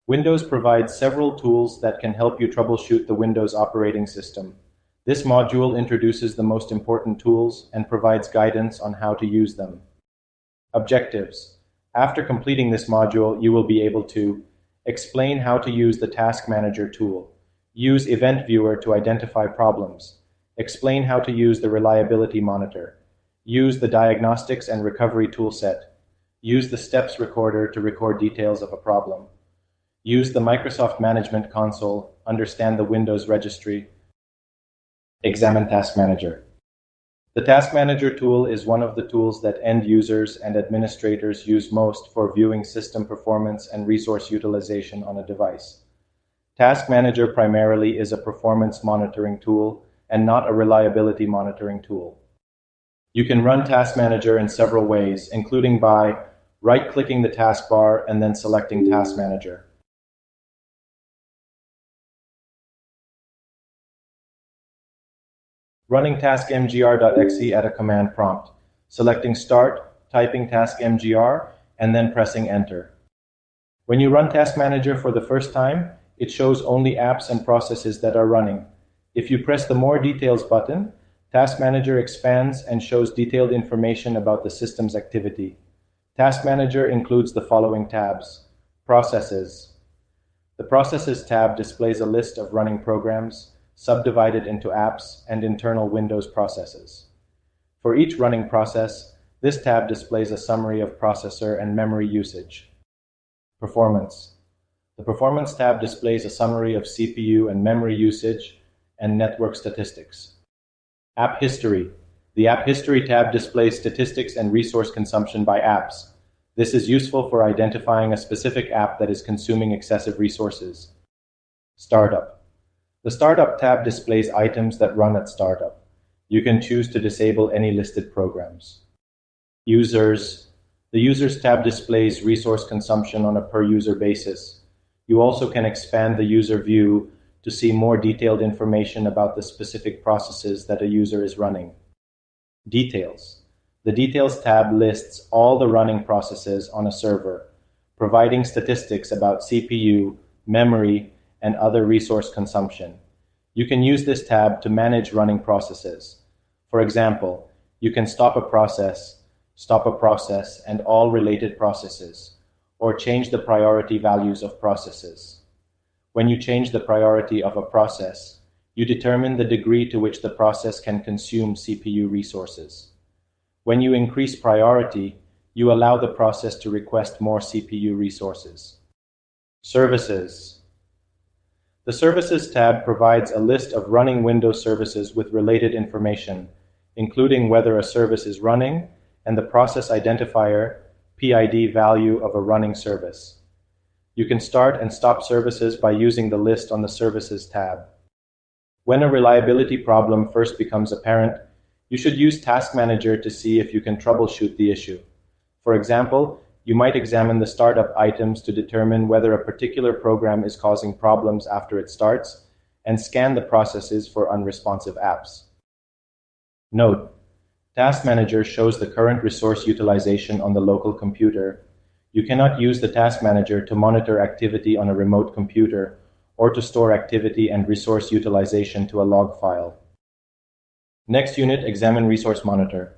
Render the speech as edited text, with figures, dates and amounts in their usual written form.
Windows provides several tools that can help you troubleshoot the Windows operating system. This module introduces the most important tools and provides guidance on how to use them. Objectives. After completing this module, you will be able to explain how to use the Task Manager tool, use Event Viewer to identify problems, explain how to use the Reliability Monitor, use the Diagnostics and Recovery toolset, use the Steps Recorder to record details of a problem, use the Microsoft Management Console, understand the Windows registry, examine Task Manager. The Task Manager tool is one of the tools that end users and administrators use most for viewing system performance and resource utilization on a device. Task Manager primarily is a performance monitoring tool and not a reliability monitoring tool. You can run Task Manager in several ways, including by right-clicking the taskbar and then selecting Task Manager. Running taskmgr.exe at a command prompt, selecting Start, typing taskmgr, and then pressing Enter. When you run Task Manager for the first time, it shows only apps and processes that are running. If you press the More Details button, Task Manager expands and shows detailed information about the system's activity. Task Manager includes the following tabs. Processes. The Processes tab displays a list of running programs, subdivided into apps and internal Windows processes. For each running process, this tab displays a summary of processor and memory usage. Performance. The Performance tab displays a summary of CPU and memory usage and network statistics. App History. The App History tab displays statistics and resource consumption by apps. This is useful for identifying a specific app that is consuming excessive resources. Startup. The Startup tab displays items that run at startup. You can choose to disable any listed programs. Users. The Users tab displays resource consumption on a per-user basis. You also can expand the user view to see more detailed information about the specific processes that a user is running. Details. The Details tab lists all the running processes on a server, providing statistics about CPU, memory, and other resource consumption. You can use this tab to manage running processes. For example, you can stop a process, and all related processes, or change the priority values of processes. When you change the priority of a process, you determine the degree to which the process can consume CPU resources. When you increase priority, you allow the process to request more CPU resources. Services. The Services tab provides a list of running Windows services with related information, including whether a service is running and the process identifier (PID) value of a running service. You can start and stop services by using the list on the Services tab. When a reliability problem first becomes apparent, you should use Task Manager to see if you can troubleshoot the issue. For example, you might examine the startup items to determine whether a particular program is causing problems after it starts, and scan the processes for unresponsive apps. Note: Task Manager shows the current resource utilization on the local computer. You cannot use the Task Manager to monitor activity on a remote computer or to store activity and resource utilization to a log file. Next unit, examine Resource Monitor.